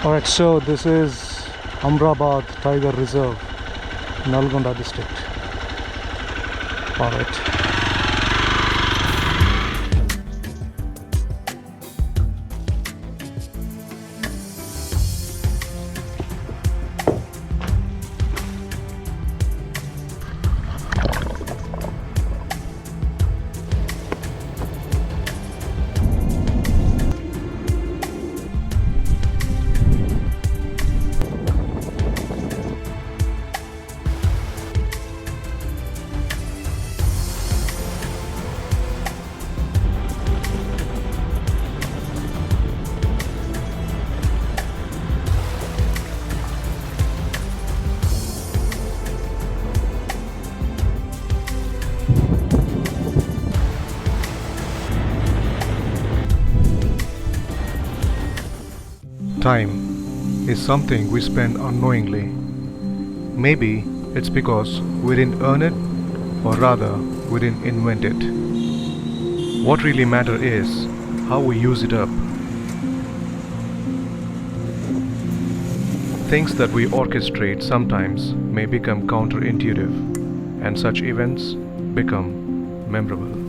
Alright, so this is Amrabad Tiger Reserve, Nalgonda district. Alright. Time is something we spend unknowingly. Maybe it's because we didn't earn it, or rather, we didn't invent it. What really matters is how we use it up. Things that we orchestrate sometimes may become counterintuitive, and such events become memorable.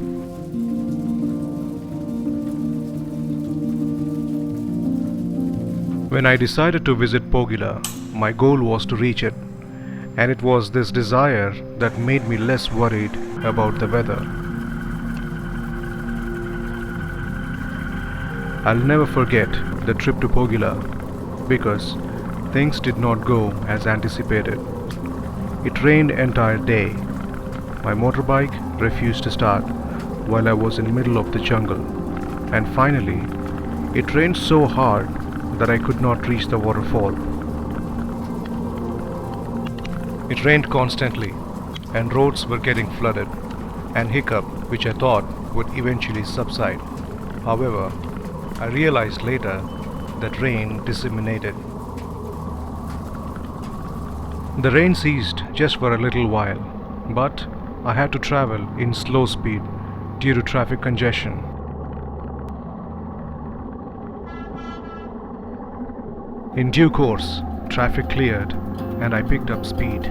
When I decided to visit Pogila, my goal was to reach it, and it was this desire that made me less worried about the weather. I'll never forget the trip to Pogila because things did not go as anticipated. It rained entire day. My motorbike refused to start while I was in the middle of the jungle, and finally, it rained so hard that I could not reach the waterfall. It rained constantly, and roads were getting flooded and hiccup, which I thought would eventually subside. However, I realized later that rain disseminated. The rain ceased just for a little while, but I had to travel in slow speed due to traffic congestion. In due course, traffic cleared and I picked up speed.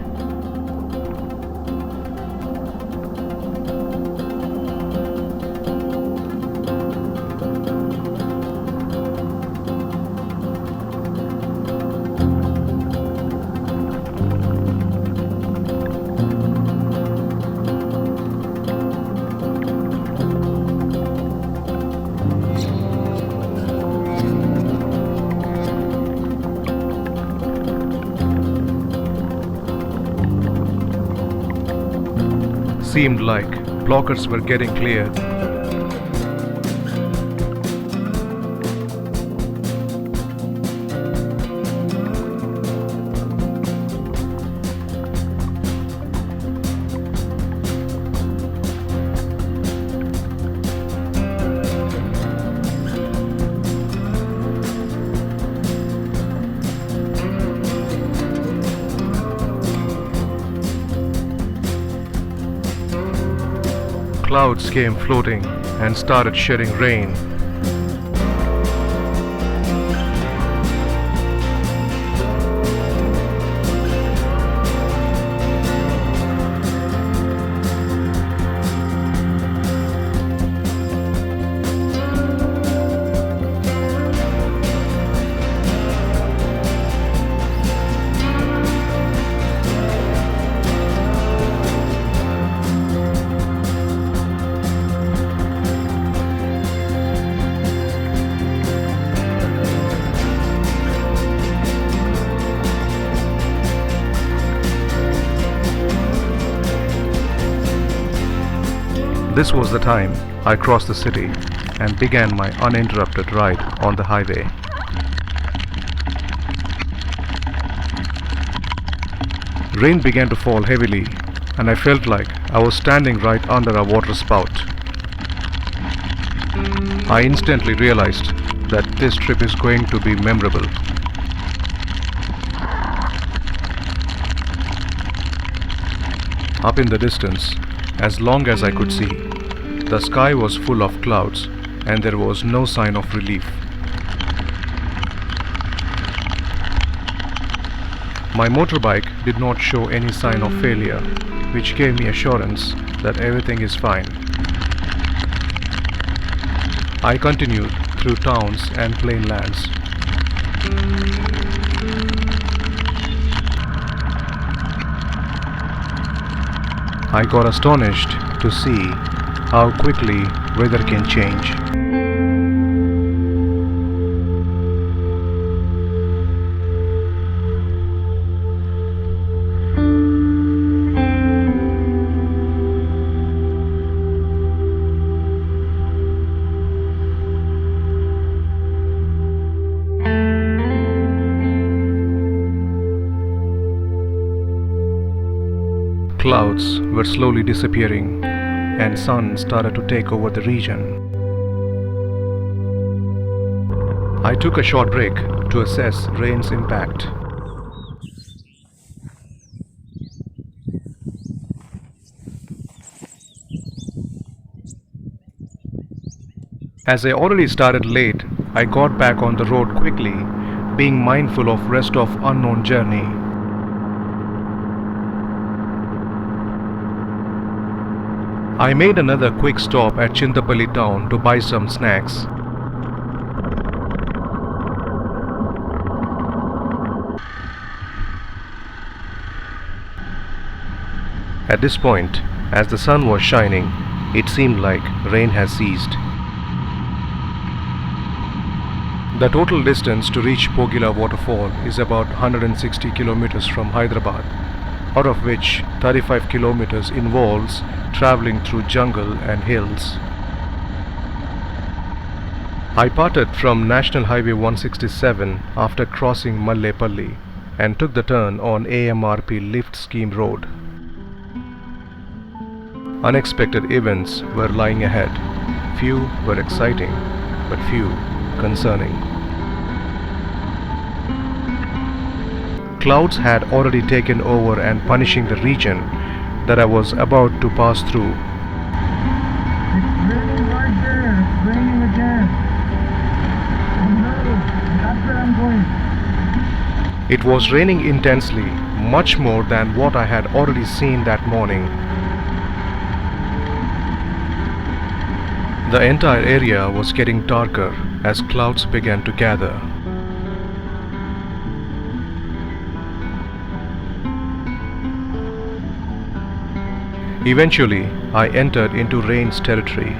Seemed like blockers were getting cleared. Clouds came floating and started shedding rain. This was the time I crossed the city and began my uninterrupted ride on the highway. Rain began to fall heavily, and I felt like I was standing right under a water spout. I instantly realized that this trip is going to be memorable. Up in the distance, as long as I could see, the sky was full of clouds and there was no sign of relief. My motorbike did not show any sign of failure, which gave me assurance that everything is fine. I continued through towns and plain lands. I got astonished to see how quickly weather can change. Clouds were slowly disappearing and sun started to take over the region. I took a short break to assess rain's impact. As I already started late, I got back on the road quickly, being mindful of rest of unknown journey. I made another quick stop at Chintapalli town to buy some snacks. At this point, as the sun was shining, it seemed like rain has ceased. The total distance to reach Pogila waterfall is about 160 kilometers from Hyderabad, out of which 35 kilometers involves traveling through jungle and hills. I parted from National Highway 167 after crossing Mallepalli and took the turn on AMRP lift scheme road. Unexpected events were lying ahead. Few were exciting, but few concerning. Clouds had already taken over and punishing the region that I was about to pass through. It's raining right there. It's raining again. Oh no, that's where I'm going. It was raining intensely, much more than what I had already seen that morning. The entire area was getting darker as clouds began to gather. Eventually, I entered into rain's territory.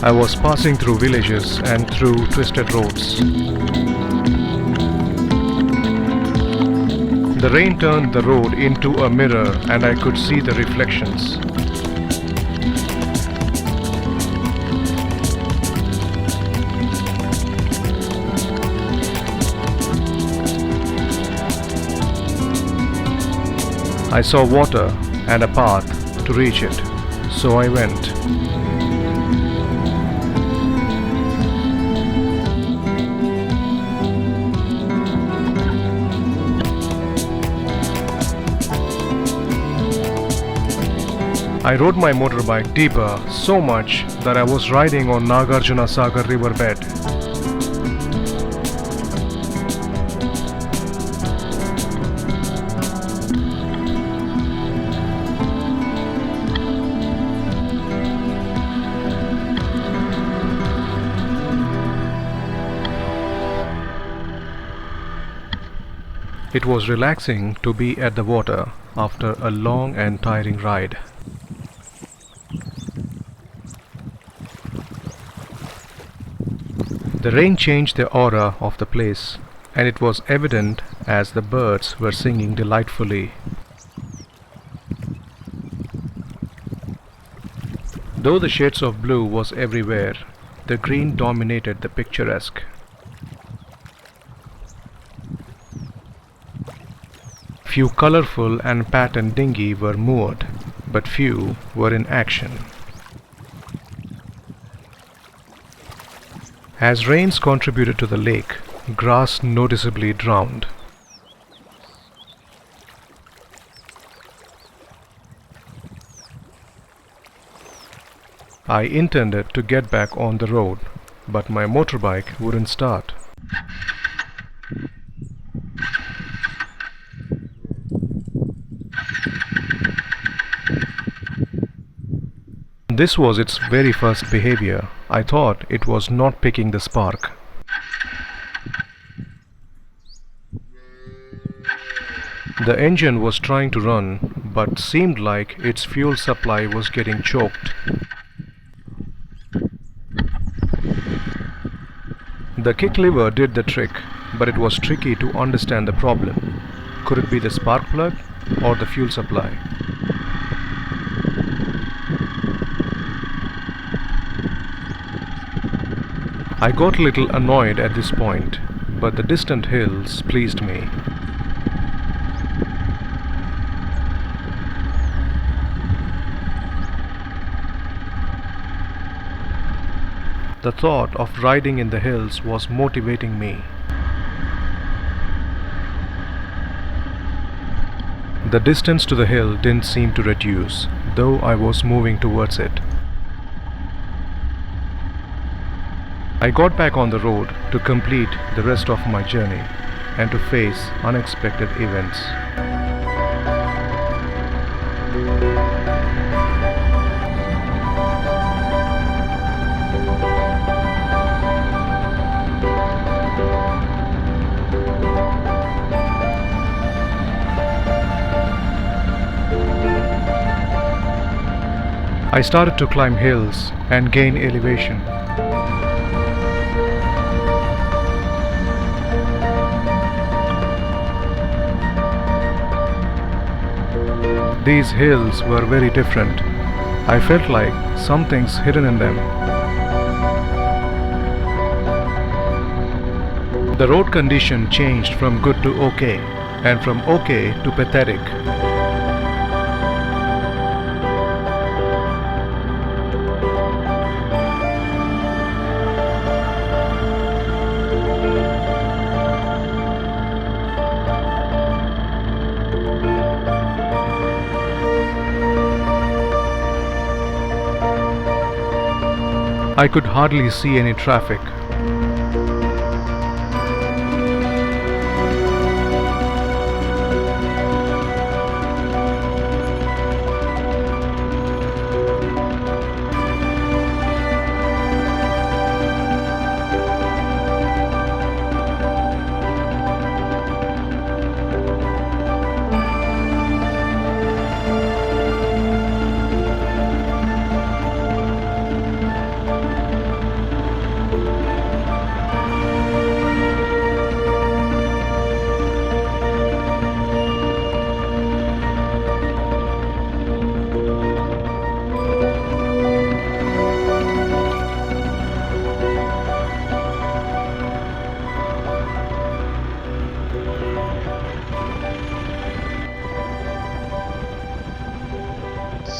I was passing through villages and through twisted roads. The rain turned the road into a mirror and I could see the reflections. I saw water and a path to reach it, so I went. I rode my motorbike deeper so much that I was riding on Nagarjuna Sagar riverbed. It was relaxing to be at the water after a long and tiring ride. The rain changed the aura of the place, and it was evident as the birds were singing delightfully. Though the shades of blue was everywhere, the green dominated the picturesque. Few colorful and patterned dinghy were moored, but few were in action. As rains contributed to the lake, grass noticeably drowned. I intended to get back on the road, but my motorbike wouldn't start. This was its very first behavior. I thought it was not picking the spark. The engine was trying to run, but seemed like its fuel supply was getting choked. The kick lever did the trick, but it was tricky to understand the problem. Could it be the spark plug or the fuel supply? I got a little annoyed at this point, but the distant hills pleased me. The thought of riding in the hills was motivating me. The distance to the hill didn't seem to reduce, though I was moving towards it. I got back on the road to complete the rest of my journey and to face unexpected events. I started to climb hills and gain elevation. These hills were very different. I felt like something's hidden in them. The road condition changed from good to okay, and from okay to pathetic. I could hardly see any traffic.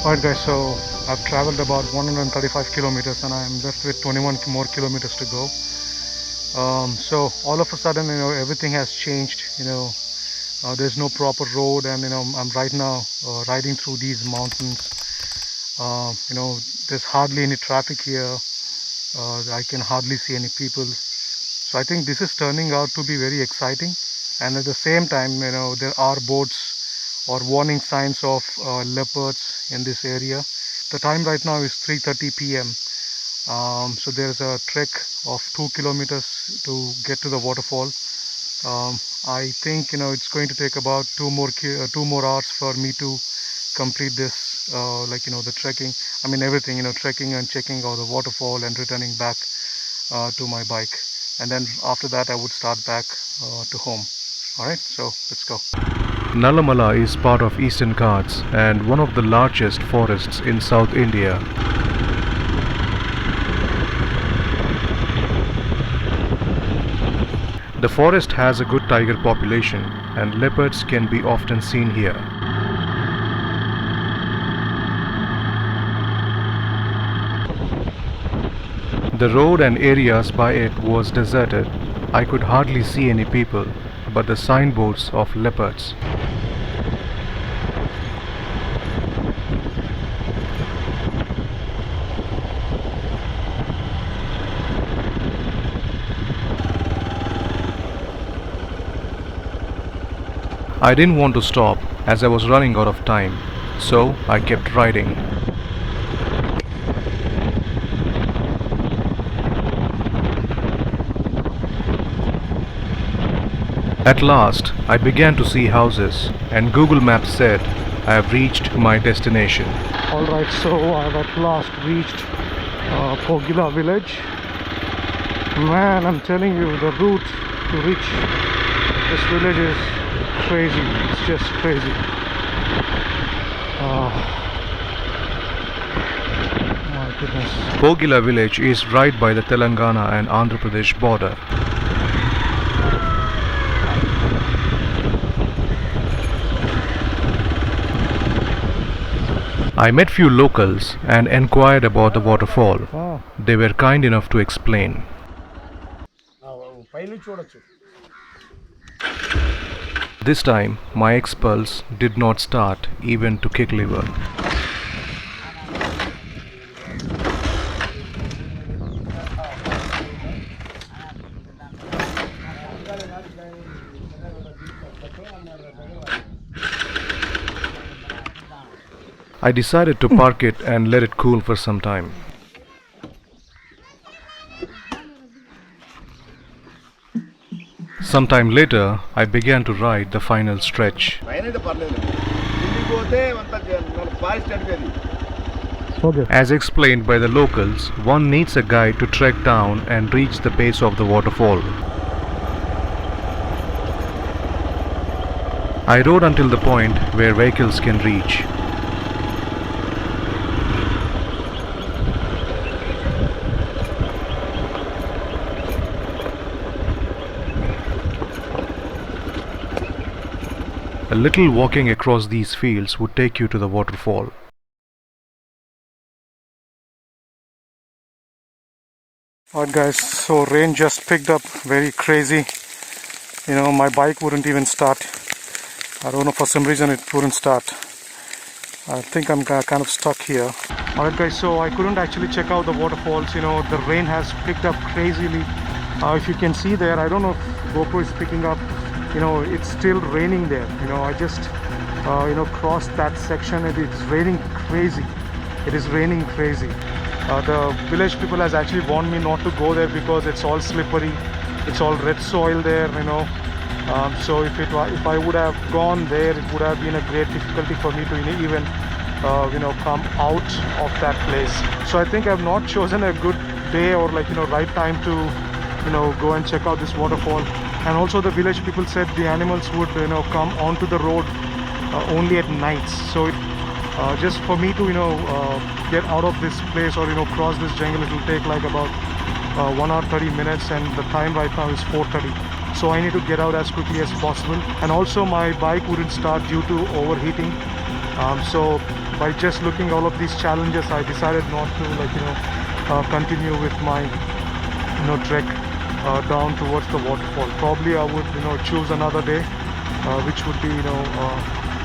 Alright guys, so I've traveled about 135 kilometers and I'm left with 21 more kilometers to go. So all of a sudden, everything has changed. There's no proper road, and I'm right now riding through these mountains. There's hardly any traffic here. I can hardly see any people. So I think this is turning out to be very exciting, and at the same time, there are boards or warning signs of leopards in this area. The time right now is 3:30 p.m. So there's a trek of 2 kilometers to get to the waterfall. I think it's going to take about two more hours for me to complete this, the trekking. I mean everything, trekking and checking out the waterfall and returning back to my bike. And then after that I would start back to home. Alright, so let's go. Nallamala is part of Eastern Ghats and one of the largest forests in South India. The forest has a good tiger population and leopards can be often seen here. The road and areas by it was deserted. I could hardly see any people, but the signboards of leopards. I didn't want to stop as I was running out of time, so I kept riding. At last, I began to see houses, and Google Maps said I have reached my destination. Alright, so I have at last reached Pogila village. Man, I'm telling you, the route to reach this village is crazy. It's just crazy. My goodness. Pogila village is right by the Telangana and Andhra Pradesh border. I met few locals and enquired about the waterfall. They were kind enough to explain. This time, my expulse did not start even to kick liver. I decided to park it and let it cool for some time. Sometime later, I began to ride the final stretch. As explained by the locals, one needs a guide to trek down and reach the base of the waterfall. I rode until the point where vehicles can reach. A little walking across these fields would take you to the waterfall. Alright guys, so rain just picked up very crazy. You know, my bike wouldn't even start. I don't know, for some reason it wouldn't start. I think I'm kind of stuck here. Alright guys, so I couldn't actually check out the waterfalls. You know, the rain has picked up crazily. If you can see there, I don't know if GoPro is picking up. You know, it's still raining there. You know, I just crossed that section and it's raining crazy. It is raining crazy. The village people has actually warned me not to go there because it's all slippery. It's all red soil there, you know. So if I would have gone there, it would have been a great difficulty for me to even come out of that place. So I think I've not chosen a good day or right time to go and check out this waterfall. And also the village people said the animals would come onto the road only at nights. So just for me to get out of this place or cross this jungle, it will take like about 1 hour 30 minutes, and the time right now is 4:30. So I need to get out as quickly as possible. And also my bike wouldn't start due to overheating. So by just looking all of these challenges, I decided not to continue with my trek down towards the waterfall. Probably I would choose another day which would be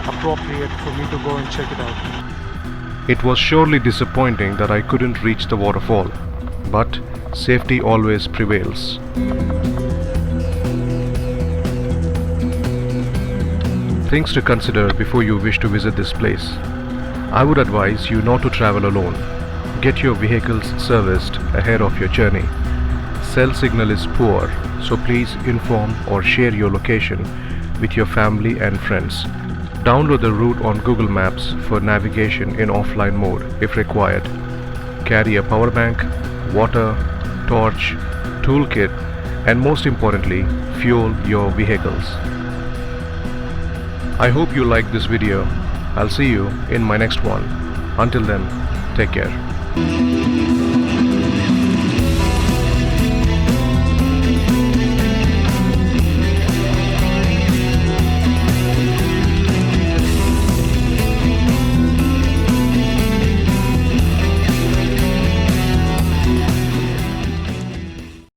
appropriate for me to go and check it out. It was surely disappointing that I couldn't reach the waterfall, but safety always prevails. Things to consider before you wish to visit this place. I would advise you not to travel alone. Get your vehicles serviced ahead of your journey. Cell signal is poor, so please inform or share your location with your family and friends. Download the route on Google Maps for navigation in offline mode if required. Carry a power bank, water, torch, toolkit, and most importantly, fuel your vehicles. I hope you liked this video. I'll see you in my next one. Until then, take care.